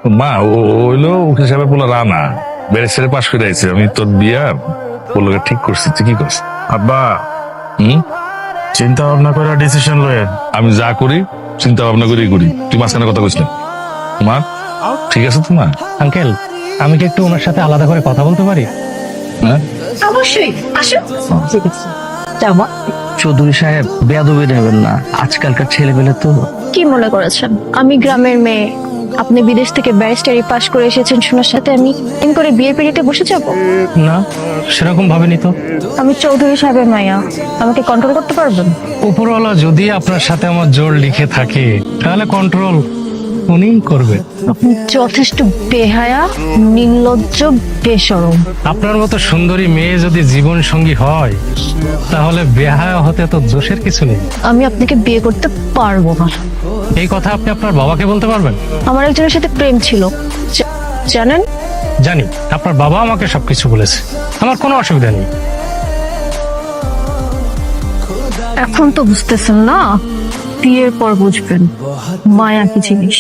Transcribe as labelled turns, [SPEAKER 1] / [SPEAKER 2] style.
[SPEAKER 1] মা হইলো উকিল সাহেবের পোলা রানা ব্যারিস্টারে পাশ করে আইছে। আমি তোর বিয়া পোলাকে ঠিক করছি, তুই কি করছিস?
[SPEAKER 2] আব্বা
[SPEAKER 1] হুম,
[SPEAKER 2] চিন্তা ভাবনা করে ডিসিশন লয়ে।
[SPEAKER 1] আমি যা করি চিন্তা ভাবনা করেই করি। তুই মাঝখানে কথা কইস না। মা ঠিক আছে তো মা?
[SPEAKER 3] আঙ্কেল, আমি কি একটু ওনার সাথে আলাদা করে কথা বলতে পারি?
[SPEAKER 1] হ্যাঁ
[SPEAKER 4] অবশ্যই আসো। ঠিক আছে যাও।
[SPEAKER 5] চৌধুরী সাহেব বেয়াদবি নেবেন না, আজকালকার ছেলেপেলে তো।
[SPEAKER 4] কি মনে করেছেন আমি গ্রামের মেয়ে? আপনি বিদেশ থেকে ব্যারিস্টারি পাশ করে এসেছেন শোনার সাথে আমি দিন করে বিয়ে পিড়িতে বসে যাব?
[SPEAKER 3] না, সেরকম ভাবেনি তো।
[SPEAKER 4] আমি চৌধুরী সাহেবের মাইয়া, আমাকে কন্ট্রোল করতে পারবেন?
[SPEAKER 3] উপরওয়ালা যদি আপনার সাথে আমার জোর লিখে থাকে তাহলে কন্ট্রোল উনিই করবে।
[SPEAKER 4] আপনি যথেষ্ট বেহায়া, নির্লজ্জ, বেশরম।
[SPEAKER 3] আপনার মতো সুন্দরী মেয়ে যদি জীবন সঙ্গী হয় তাহলে বেহায়া হতে তো দোষের কিছু নেই।
[SPEAKER 4] আমি আপনাকে বিয়ে করতে পারবো না।
[SPEAKER 3] এই কথা আপনি আপনার বাবাকে বলতে পারবেন?
[SPEAKER 4] আমার একজনের সাথে প্রেম ছিল, জানেন?
[SPEAKER 3] জানি, আপনার বাবা আমাকে সবকিছু বলেছে, আমার কোনো অসুবিধা নেই।
[SPEAKER 4] এখন তো বুঝতেছেন না, বিয়ের পর বুঝবেন মায়া কি জিনিস।